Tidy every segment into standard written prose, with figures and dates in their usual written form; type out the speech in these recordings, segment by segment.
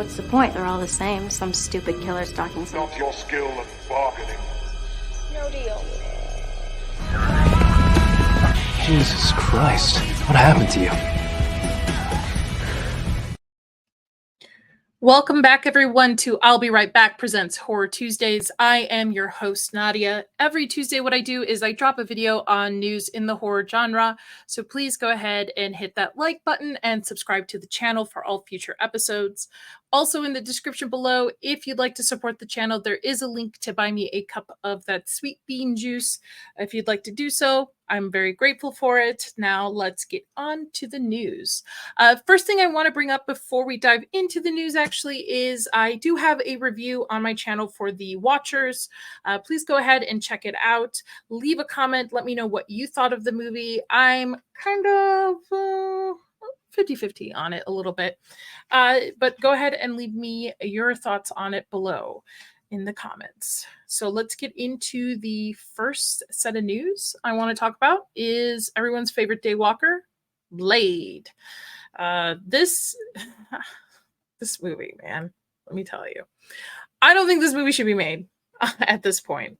What's the point? They're all the same. Some stupid killer stalking some... Not your skill at bargaining. No deal. Jesus Christ. What happened to you? Welcome back, everyone, to I'll Be Right Back presents Horror Tuesdays. I am your host, Nadia. Every Tuesday, what I do is I drop a video on news in the horror genre. So please go ahead and hit that like button and subscribe to the channel for all future episodes. Also, in the description below, if you'd like to support the channel, there is a link to buy me a cup of that sweet bean juice. If you'd like to do so, I'm very grateful for it. Now, let's get on to the news. First thing I want to bring up before we dive into the news, actually, is I do have a review on my channel for The Watchers. Please go ahead and check it out. Leave a comment. Let me know what you thought of the movie. I'm kind of 50-50 on it a little bit. But go ahead and leave me your thoughts on it below in the comments. So let's get into the first set of news I want to talk about is everyone's favorite daywalker, Blade. This movie, man, let me tell you. I don't think this movie should be made at this point.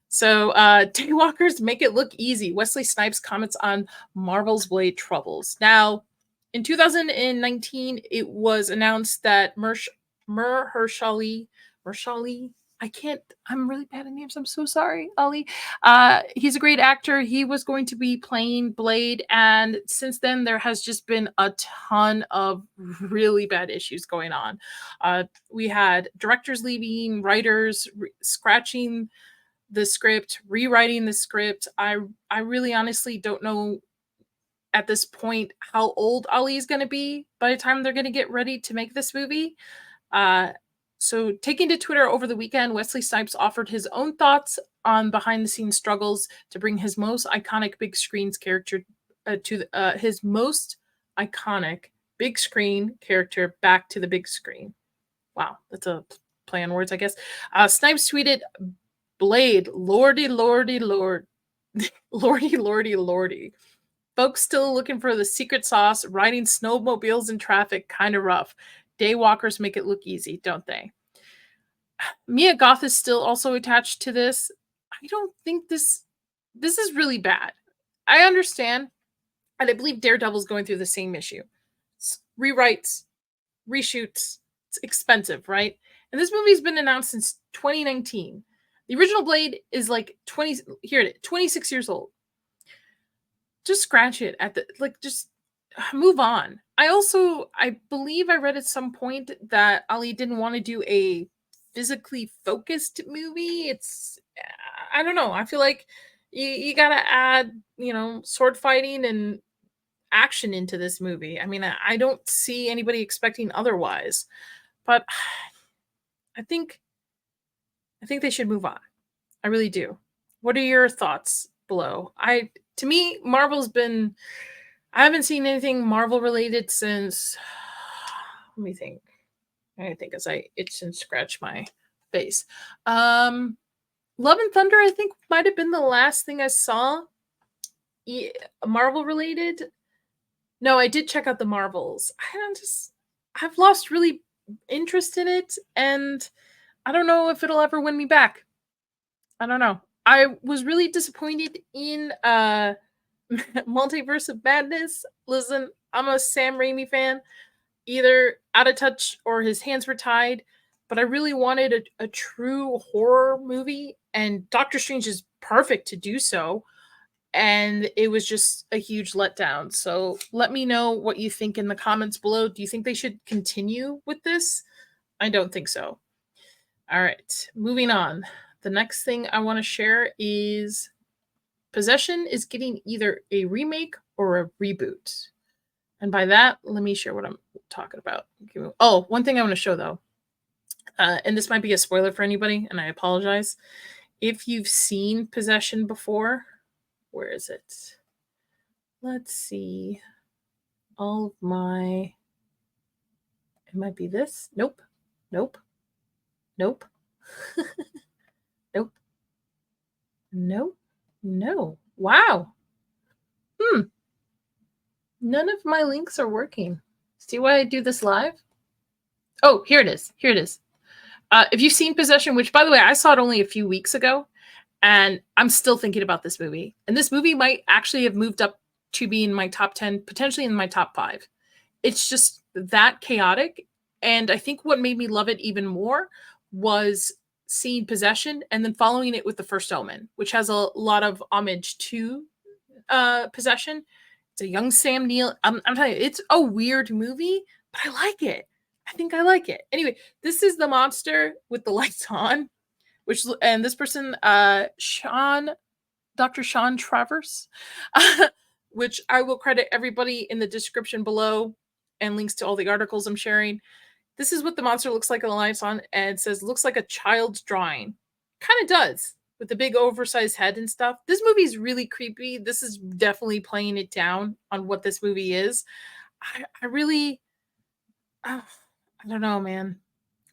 So, daywalkers make it look easy. Wesley Snipes comments on Marvel's Blade troubles. Now, in 2019, it was announced that Mahershala, I'm really bad at names. I'm so sorry, Ali. He's a great actor. He was going to be playing Blade. And since then, there has just been a ton of really bad issues going on. We had directors leaving, writers scratching the script, rewriting the script. I really honestly don't know at this point how old Ali is going to be by the time they're going to get ready to make this movie. So taking to Twitter over the weekend, Wesley Snipes offered his own thoughts on behind-the-scenes struggles to bring his most iconic big screen character his most iconic big screen character back to the big screen. Wow, that's a play on words, I guess. Snipes tweeted, "Blade, lordy, lordy, lord, lordy, lordy, lordy. Folks still looking for the secret sauce, riding snowmobiles in traffic, kind of rough. Daywalkers make it look easy, don't they?" Mia Goth is still also attached to this. I don't think this is really bad. I understand, and I believe Daredevil's going through the same issue. Rewrites, reshoots, it's expensive, right? And this movie's been announced since 2019. The original Blade is like 26 years old. Just scratch it at just move on. I believe I read at some point that Ali didn't want to do a physically focused movie. I don't know. I feel like you got to add, sword fighting and action into this movie. I mean, I don't see anybody expecting otherwise, but I think they should move on. I really do. What are your thoughts below? To me, I haven't seen anything Marvel related since, let me think. I think as I itch and scratch my face. Love and Thunder, I think, might have been the last thing I saw Marvel related. No, I did check out the Marvels. I've lost really interest in it, and I don't know if it'll ever win me back. I don't know. I was really disappointed in Multiverse of Madness. Listen, I'm a Sam Raimi fan. Either out of touch or his hands were tied, but I really wanted a true horror movie, and Doctor Strange is perfect to do so, and it was just a huge letdown. So let me know what you think in the comments below. Do you think they should continue with this? I don't think so. All right, moving on. The next thing I want to share is Possession is getting either a remake or a reboot. And by that, let me share what I'm talking about. Oh, one thing I want to show, though, and this might be a spoiler for anybody, and I apologize. If you've seen Possession before, where is it? Let's see. It might be this. Nope. Nope. Nope. Nope. Nope. No. Wow. None of my links are working. See why I do this live? Oh, here it is. Here it is. If you've seen Possession, which by the way, I saw it only a few weeks ago, and I'm still thinking about this movie. And this movie might actually have moved up to be in my top 10, potentially in my top 5. It's just that chaotic. And I think what made me love it even more was seeing Possession and then following it with The First Omen, which has a lot of homage to Possession. It's a young Sam Neill. I'm telling you, it's a weird movie, but I like it. I think I like it. Anyway, this is the monster with the lights on, which, and this person, Dr. Sean Travers, which I will credit everybody in the description below and links to all the articles I'm sharing. This is what the monster looks like on the lights on, and it says, looks like a child's drawing. Kind of does, with the big oversized head and stuff. This movie is really creepy. This is definitely playing it down on what this movie is. I really, I don't know, man.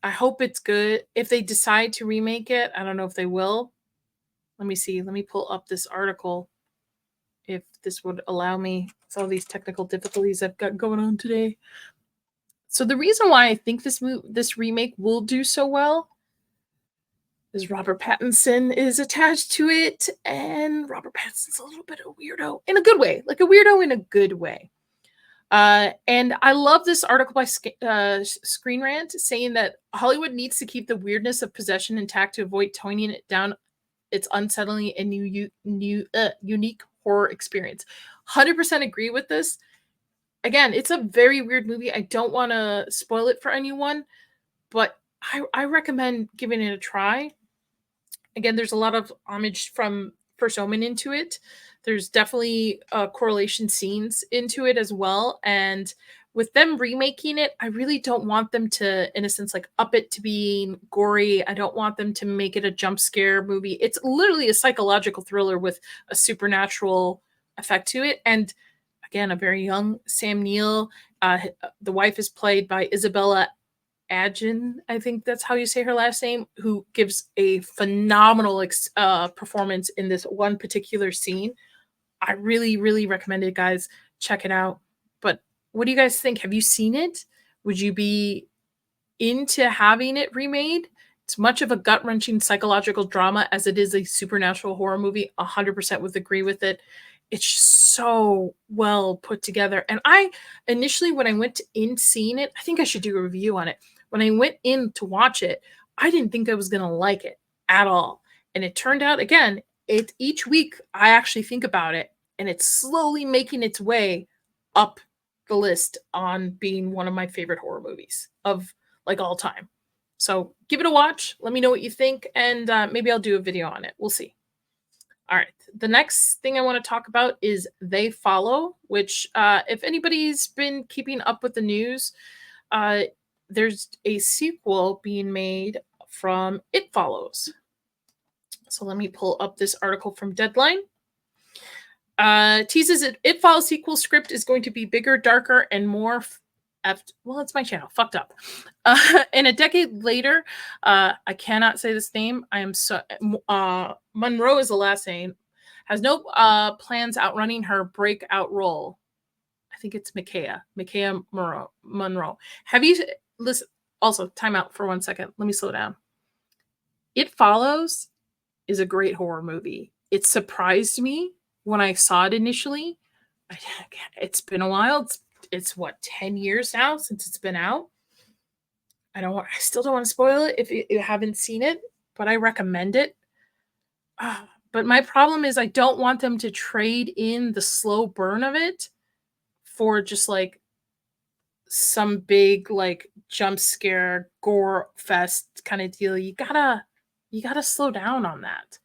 I hope it's good. If they decide to remake it, I don't know if they will. Let me see. Let me pull up this article if this would allow me. It's all these technical difficulties I've got going on today. So the reason why I think this remake will do so well is Robert Pattinson is attached to it, and Robert Pattinson's a little bit of a weirdo in a good way, like a weirdo in a good way. And I love this article by Screen Rant saying that Hollywood needs to keep the weirdness of Possession intact to avoid toning it down. It's unsettling and unique horror experience. 100% agree with this. Again, it's a very weird movie. I don't want to spoil it for anyone, but I recommend giving it a try. Again, there's a lot of homage from First Omen into it. There's definitely correlation scenes into it as well. And with them remaking it, I really don't want them to, in a sense, like up it to being gory. I don't want them to make it a jump scare movie. It's literally a psychological thriller with a supernatural effect to it. And again, a very young Sam Neill. The wife is played by Isabella Adjin, I think that's how you say her last name, who gives a phenomenal performance in this one particular scene. I really, really recommend it, guys. Check it out. But what do you guys think? Have you seen it? Would you be into having it remade? It's much of a gut-wrenching psychological drama as it is a supernatural horror movie. 100% would agree with it. It's so well put together. And I initially, when I went in seeing it, I think I should do a review on it. When I went in to watch it, I didn't think I was going to like it at all. And it turned out, again, each week I actually think about it, and it's slowly making its way up the list on being one of my favorite horror movies of like all time. So give it a watch. Let me know what you think, and maybe I'll do a video on it. We'll see. All right. The next thing I want to talk about is They Follow, which if anybody's been keeping up with the news, there's a sequel being made from It Follows. So let me pull up this article from Deadline. Teases It Follows sequel script is going to be bigger, darker, and more well, it's my channel. Fucked up. And a decade later, I cannot say this name. I am so Monroe is the last name. Has no plans outrunning her breakout role. I think it's Micaiah Monroe. Have you listen? Also, time out for 1 second. Let me slow down. It Follows is a great horror movie. It surprised me when I saw it initially. It's been a while. It's what, 10 years now since it's been out. I still don't want to spoil it if you haven't seen it, but I recommend it. But my problem is I don't want them to trade in the slow burn of it for just like some big like jump scare gore fest kind of deal. You gotta slow down on that.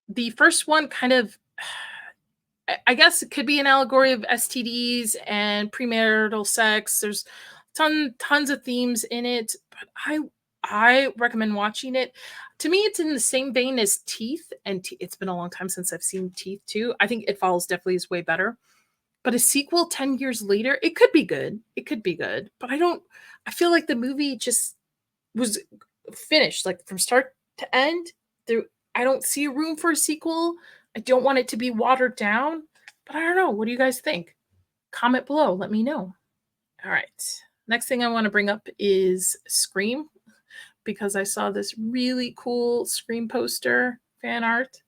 The first one kind of, I guess it could be an allegory of STDs and premarital sex. There's tons of themes in it, but I recommend watching it. To me, it's in the same vein as Teeth, and it's been a long time since I've seen Teeth too. I think It Follows definitely is way better. But a sequel 10 years later, it could be good. It could be good, but I feel like the movie just was finished, like from start to end. I don't see room for a sequel. I don't want it to be watered down, but I don't know. What do you guys think? Comment below. Let me know. All right. Next thing I want to bring up is Scream, because I saw this really cool Scream poster fan art.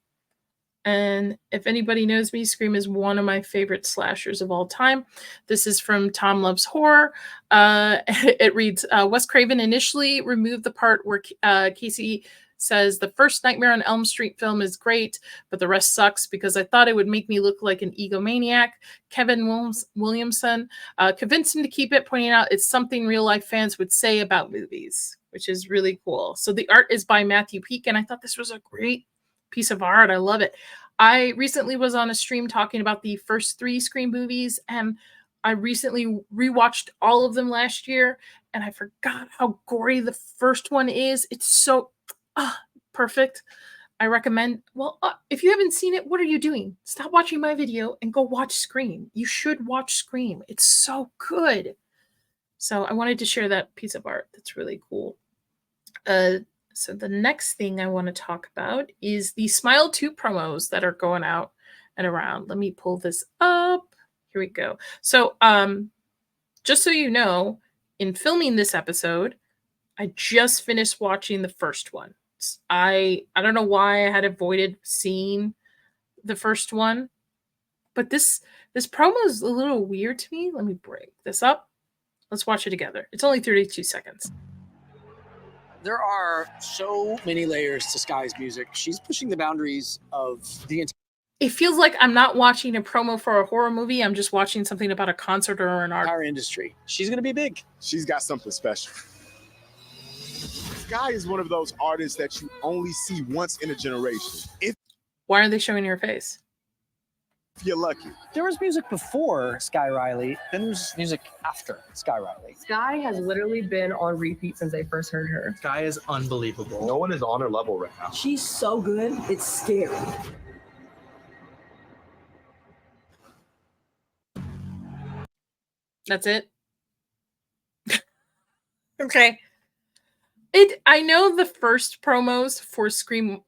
And if anybody knows me, Scream is one of my favorite slashers of all time. This is from Tom Loves Horror. It reads, Wes Craven initially removed the part where Casey says the first Nightmare on Elm Street film is great, but the rest sucks because I thought it would make me look like an egomaniac. Kevin Williamson convinced him to keep it, pointing out it's something real life fans would say about movies, which is really cool. So the art is by Matthew Peak, and I thought this was a great piece of art. I love it. I recently was on a stream talking about the first 3 Scream movies, and I recently rewatched all of them last year, and I forgot how gory the first one is. It's so perfect. I recommend. Well, if you haven't seen it, what are you doing? Stop watching my video and go watch Scream. You should watch Scream. It's so good. So I wanted to share that piece of art. That's really cool. So the next thing I want to talk about is the Smile 2 promos that are going out and around. Let me pull this up. Here we go. So just so you know, in filming this episode, I just finished watching the first one. I don't know why I had avoided seeing the first one, but this promo is a little weird to me. Let me break this up. Let's watch it together. It's only 32 seconds. There are so many layers to Sky's music. She's pushing the boundaries of the It feels like I'm not watching a promo for a horror movie. I'm just watching something about a concert or an art entire industry. She's going to be big. She's got something special. Sky is one of those artists that you only see once in a generation. If Why are they showing your face? you're lucky. There was music before Sky Riley, then there's music after Sky Riley. Sky has literally been on repeat since I first heard her. Sky is unbelievable. No one is on her level right now. She's so good, it's scary. That's it. Okay. I know the first promos for Scream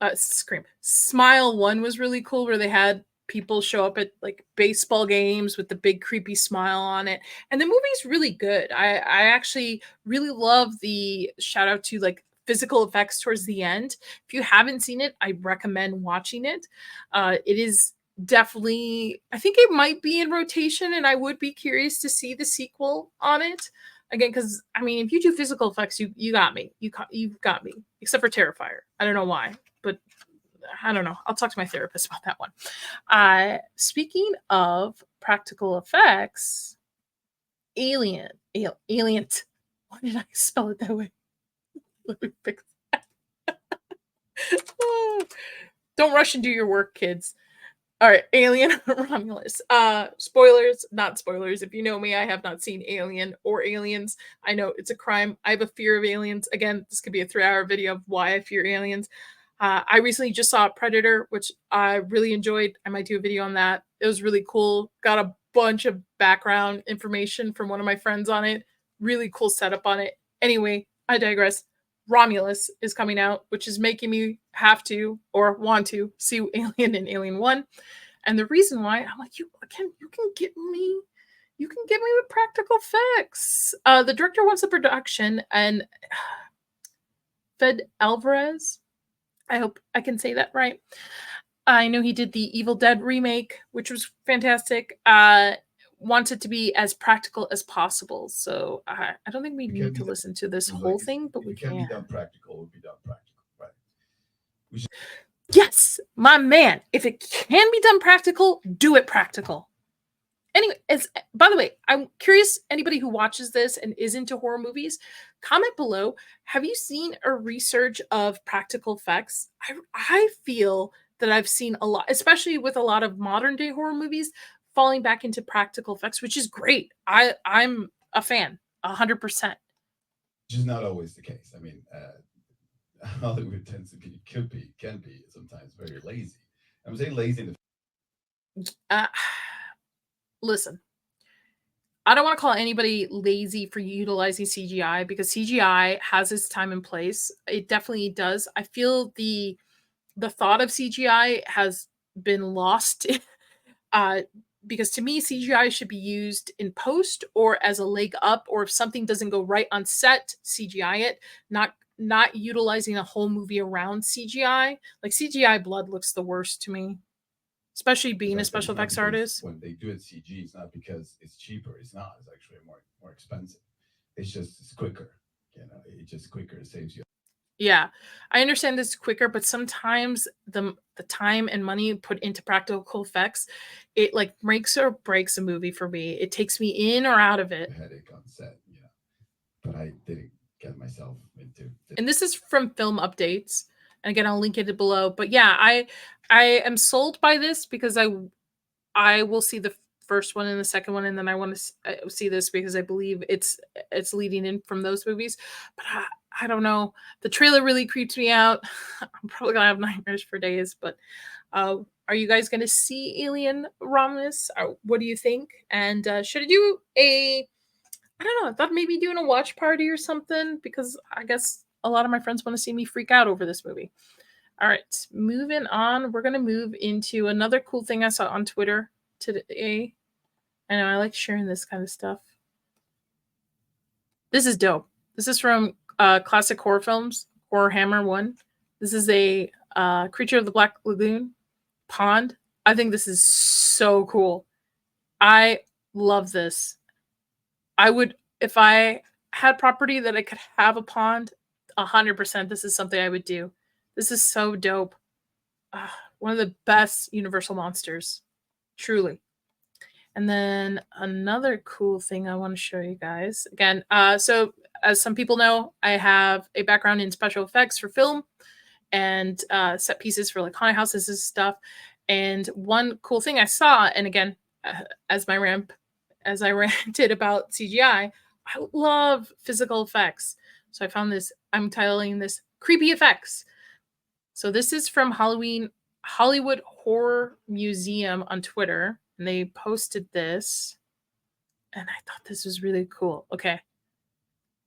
Smile 1 was really cool, where they had people show up at like baseball games with the big creepy smile on it, and the movie's really good. I actually really love the shout out to like physical effects towards the end. If you haven't seen it, I recommend watching it. It is definitely, I think it might be in rotation, and I would be curious to see the sequel on it again, because I mean, if you do physical effects, you got me. You've got me, except for Terrifier. I don't know why, but I don't know. I'll talk to my therapist about that one. Speaking of practical effects, Alien. Why did I spell it that way? Let me fix that. Don't rush and do your work, kids. All right, Alien Romulus. Spoilers, not spoilers. If you know me, I have not seen Alien or Aliens. I know it's a crime. I have a fear of aliens. Again, this could be a 3-hour video of why I fear aliens. I recently just saw Predator, which I really enjoyed. I might do a video on that. It was really cool. Got a bunch of background information from one of my friends on it. Really cool setup on it. Anyway, I digress. Romulus is coming out, which is making me have to or want to see Alien and Alien 1. And the reason why, I'm like, you can get me with practical effects. The director wants the production, and Fed Alvarez, I hope I can say that right. I know he did the Evil Dead remake, which was fantastic. Wants it to be as practical as possible. So I don't think we need to listen to this whole thing, but we can. Be done practical, it would be done practical, right? Yes, my man. If it can be done practical, do it practical. Anyway, by the way, I'm curious, anybody who watches this and is into horror movies, comment below. Have you seen a resurge of practical effects? I feel that I've seen a lot, especially with a lot of modern day horror movies, falling back into practical effects, which is great. I'm a fan, 100%. Which is not always the case. I mean, Hollywood tends to be, can be sometimes very lazy. I'm saying lazy in the Listen, I don't want to call anybody lazy for utilizing CGI, because CGI has its time and place. It definitely does. I feel the thought of CGI has been lost because to me CGI should be used in post or as a leg up, or if something doesn't go right on set, CGI it, not utilizing a whole movie around CGI. Like CGI blood looks the worst to me, especially being a special effects artist. When they do it CG, it's not because it's cheaper. It's not. It's actually more expensive. It's quicker. You know, it's just quicker. It saves you. Yeah, I understand this quicker, but sometimes the time and money put into practical effects, it like makes or breaks a movie for me. It takes me in or out of it. Headache on set, you know. But I didn't get myself into. And this is from Film Updates. And again, I'll link it below. But yeah, I am sold by this because I will see the first one and the second one, and then I want to see this because I believe it's leading in from those movies. But I don't know. The trailer really creeps me out. I'm probably gonna have nightmares for days. But are you guys gonna see Alien Romulus? What do you think? And should I do a? I don't know. I thought maybe doing a watch party or something because I guess a lot of my friends want to see me freak out over this movie. All right, moving on. We're gonna move into another cool thing I saw on Twitter today. I know I like sharing this kind of stuff. This is dope. This is from Classic Horror Films, Horror Hammer 1. This is a Creature of the Black Lagoon pond. I think this is so cool. I love this. I would, if I had property that I could have a pond, 100%, this is something I would do. This is so dope. One of the best Universal monsters. Truly. And then another cool thing I want to show you guys. Again, so as some people know, I have a background in special effects for film and set pieces for like haunted houses and stuff. And one cool thing I saw, and again, as I ranted about CGI, I love physical effects. So I found this, I'm titling this Creepy Effects. So this is from Hollywood Horror Museum on Twitter, and they posted this, and I thought this was really cool. Okay.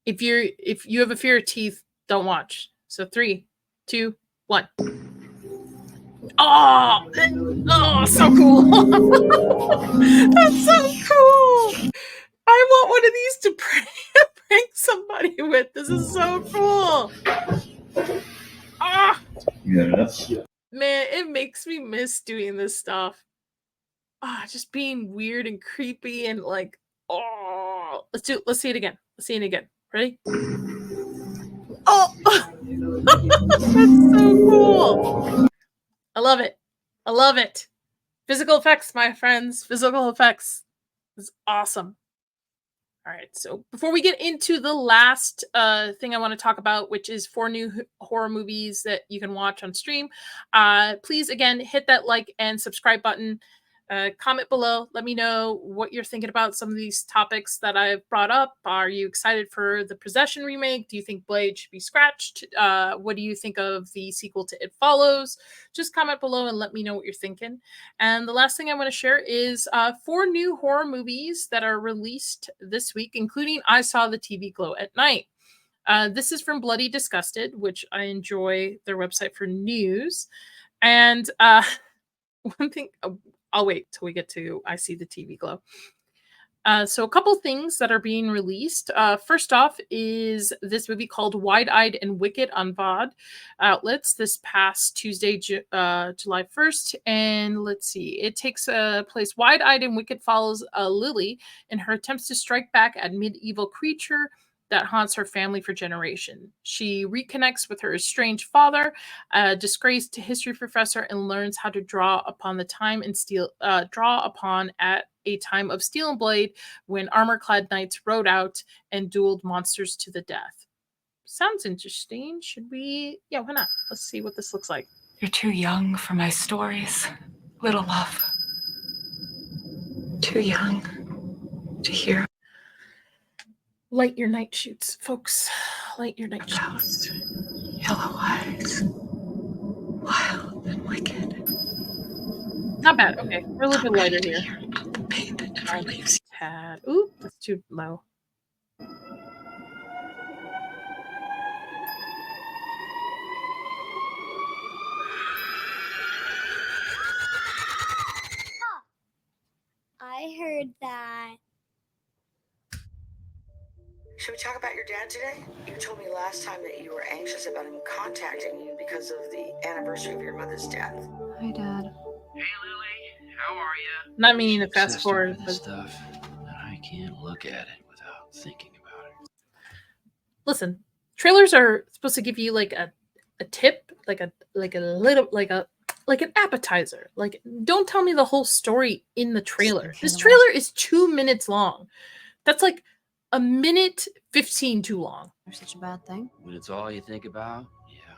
If you have a fear of teeth, don't watch. So 3, 2, 1. Oh, so cool. That's so cool. I want one of these to prank somebody with. This is so cool. Man, it makes me miss doing this stuff. Just being weird and creepy and like, let's see it again. Let's see it again. Ready? Oh, that's so cool. I love it. I love it. Physical effects, my friends. Physical effects is awesome. All right, so before we get into the last thing I want to talk about, which is 4 new horror movies that you can watch on stream, please, again, hit that like and subscribe button. Comment below. Let me know what you're thinking about some of these topics that I've brought up. Are you excited for the Possession remake? Do you think Blade should be scratched? What do you think of the sequel to It Follows? Just comment below and let me know what you're thinking. And the last thing I want to share is 4 new horror movies that are released this week, including I Saw the TV Glow at Night. This is from Bloody Disgusted, which I enjoy their website for news. And one thing... I'll wait till we get to I See the TV Glow. So a couple things that are being released. First off is this movie called Wide-Eyed and Wicked on VOD outlets this past Tuesday, July 1st. And let's see, it takes place. Wide-Eyed and Wicked follows Lily in her attempts to strike back at medieval creature that haunts her family for generations. She reconnects with her estranged father, a disgraced history professor, and learns how to draw upon at a time of steel and blade when armor-clad knights rode out and dueled monsters to the death. Sounds interesting. Should we? Yeah, why not? Let's see what this looks like. You're too young for my stories, little love. Too young to hear. Light your night shoots, folks. Light your night shoots. Yellow eyes. Wild and wicked. Not bad. Okay, we're a little bit lighter here. Pain that never leaves you. Tad. Ooh, that's too low. Should we talk about your dad today? You told me last time that you were anxious about him contacting you because of the anniversary of your mother's death. Hi, Dad. Hey, Lily. How are you? Not meaning to fast Obsessed forward, over this but stuff, and I can't look at it without thinking about it. listen, trailers are supposed to give you like a tip, like a little like an appetizer. Like, don't tell me the whole story in the trailer. This trailer is 2 minutes long. That's like a minute 15 too long. There's such a bad thing. When it's all you think about, yeah.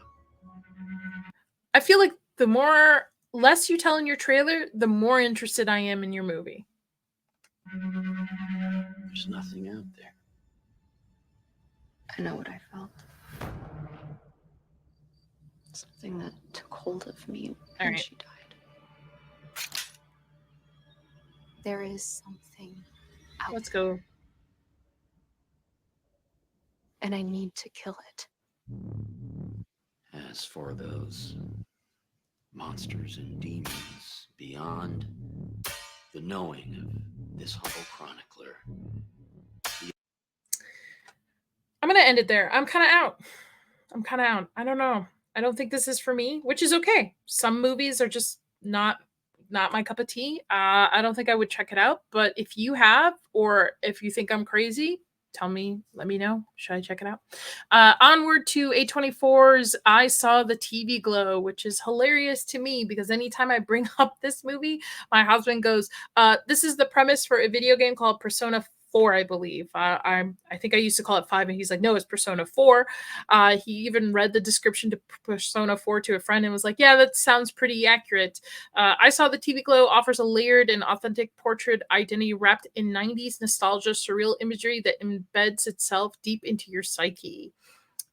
I feel like the less you tell in your trailer, the more interested I am in your movie. There's nothing out there. I know what I felt. Something that took hold of me when right. she died. There is something out Let's there, go. and I need to kill it. As for those monsters and demons beyond the knowing of this humble chronicler, I'm going to end it there. I'm kind of out. I don't know. I don't think this is for me, which is okay. Some movies are just not my cup of tea. I don't think I would check it out, but if you have, or if you think I'm crazy, tell me, let me know. Should I check it out? Onward to A24's I Saw the TV Glow, which is hilarious to me because anytime I bring up this movie, my husband goes, this is the premise for a video game called Persona 4, I believe. I think I used to call it 5, and he's like, no, it's Persona 4. He even read the description to Persona 4 to a friend and was like, yeah, that sounds pretty accurate. I Saw the TV Glow offers a layered and authentic portrait identity wrapped in 90s nostalgia, surreal imagery that embeds itself deep into your psyche.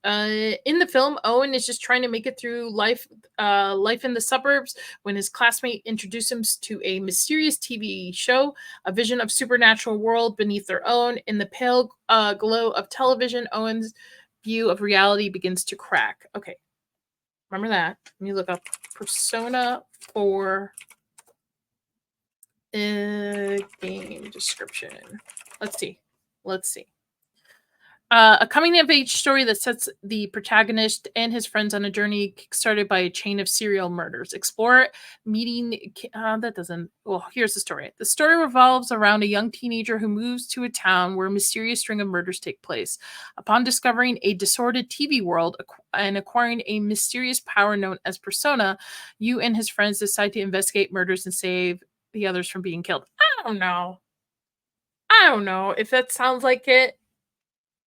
In the film, Owen is just trying to make it through life in the suburbs when his classmate introduces him to a mysterious TV show, a vision of supernatural world beneath their own. In the pale glow of television, Owen's view of reality begins to crack. Okay, remember that. Let me look up Persona 4 game description. Let's see. A coming-of-age story that sets the protagonist and his friends on a journey started by a chain of serial murders. Explore meeting... here's the story. The story revolves around a young teenager who moves to a town where a mysterious string of murders take place. Upon discovering a disordered TV world and acquiring a mysterious power known as Persona, you and his friends decide to investigate murders and save the others from being killed. I don't know if that sounds like it.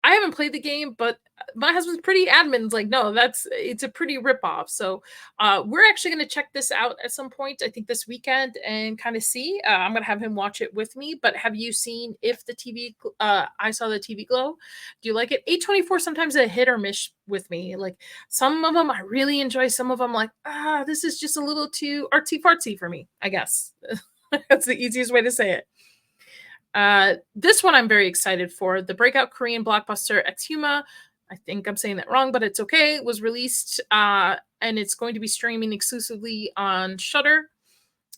I haven't played the game, but my husband's pretty adamant. It's like, no, it's a pretty ripoff. So we're actually going to check this out at some point, I think this weekend, and kind of see. I'm going to have him watch it with me. But have you seen I Saw the TV Glow? Do you like it? A24 sometimes a hit or miss with me. Like, some of them I really enjoy. Some of them like, this is just a little too artsy-fartsy for me, I guess. That's the easiest way to say it. This one I'm very excited for. The breakout Korean blockbuster Exhuma, I think I'm saying that wrong, but it's okay, was released and it's going to be streaming exclusively on Shudder.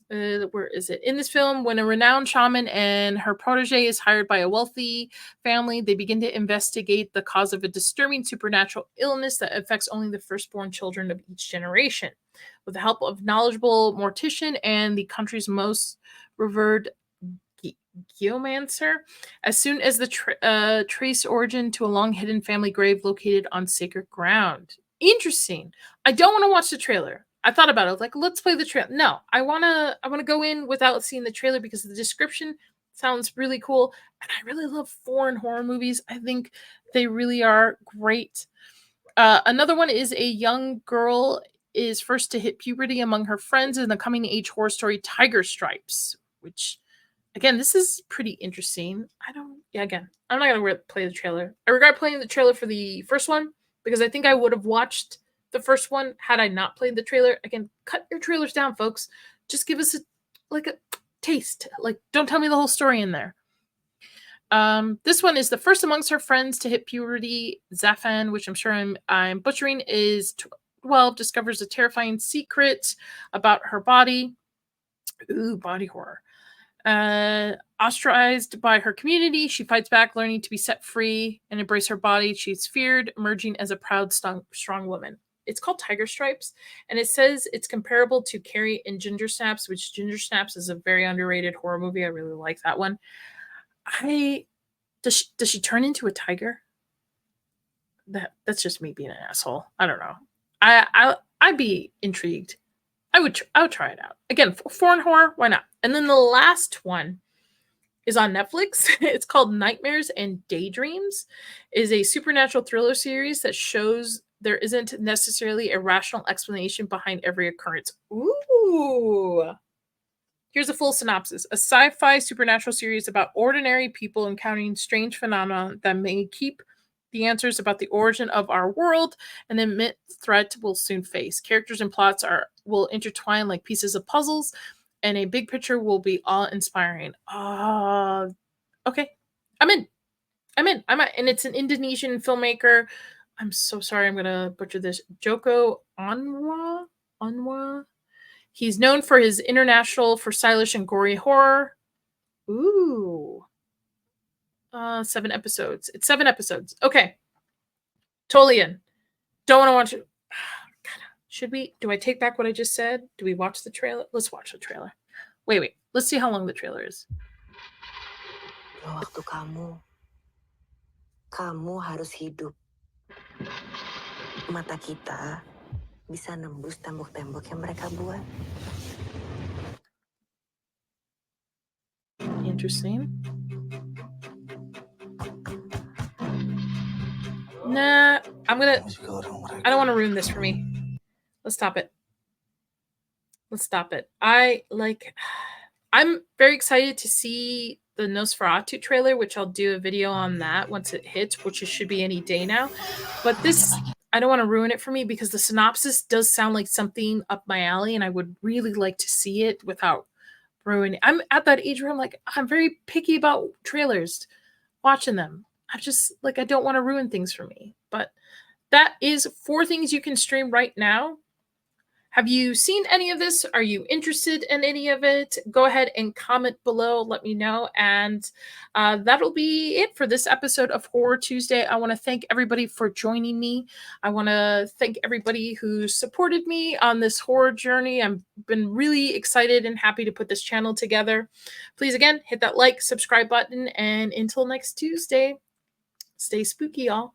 Where is it? In this film, when a renowned shaman and her protege is hired by a wealthy family, they begin to investigate the cause of a disturbing supernatural illness that affects only the firstborn children of each generation. With the help of knowledgeable mortician and the country's most revered geomancer, as soon as the trace origin to a long hidden family grave located on sacred ground. Interesting. I don't want to watch the trailer. I thought about it. I was like, let's play the trailer. No, I wanna go in without seeing the trailer because the description sounds really cool. And I really love foreign horror movies. I think they really are great. Another one is a young girl is first to hit puberty among her friends in the coming age horror story Tiger Stripes, which, again, this is pretty interesting. I'm not going to play the trailer. I regret playing the trailer for the first one because I think I would have watched the first one had I not played the trailer. Again, cut your trailers down, folks. Just give us a taste. Like, don't tell me the whole story in there. This one is the first amongst her friends to hit puberty. Zafan, which I'm sure I'm butchering, is 12, discovers a terrifying secret about her body. Ooh, body horror. Ostracized by her community, she fights back, learning to be set free and embrace her body. She's feared, emerging as a proud, strong woman. It's called Tiger Stripes, and it says it's comparable to Carrie in Ginger Snaps, which Ginger Snaps is a very underrated horror movie. I really like that one. Does she turn into a tiger? That's just me being an asshole. I don't know. I'd be intrigued. I would try it out. Again, foreign horror, why not? And then the last one is on Netflix. It's called Nightmares and Daydreams. It is a supernatural thriller series that shows there isn't necessarily a rational explanation behind every occurrence. Ooh. Here's a full synopsis. A sci-fi supernatural series about ordinary people encountering strange phenomena that may keep the answers about the origin of our world and the immense threat we'll soon face. Characters and plots will intertwine like pieces of puzzles, and a big picture will be awe-inspiring. Okay. I'm in. And it's an Indonesian filmmaker. I'm so sorry. I'm going to butcher this. Joko Anwar. He's known for his international for stylish and gory horror. Ooh. 7 episodes. It's 7 episodes. Okay. Totally in. Don't want to watch it. Should we? Do I take back what I just said? Do we watch the trailer? Let's watch the trailer. Wait. Let's see how long the trailer is. Waktu kamu harus hidup. Mata kita bisa nembus tembok-tembok yang mereka buat. Interesting. Nah, I don't want to ruin this for me. Let's stop it. I'm very excited to see the Nosferatu trailer, which I'll do a video on that once it hits, which should be any day now. But this, I don't want to ruin it for me because the synopsis does sound like something up my alley, and I would really like to see it without ruining. I'm at that age where I'm very picky about trailers, watching them. I don't want to ruin things for me. But that is 4 things you can stream right now. Have you seen any of this? Are you interested in any of it? Go ahead and comment below. Let me know. And that'll be it for this episode of Horror Tuesday. I want to thank everybody for joining me. I want to thank everybody who supported me on this horror journey. I've been really excited and happy to put this channel together. Please, again, hit that like, subscribe button. And until next Tuesday, stay spooky, y'all.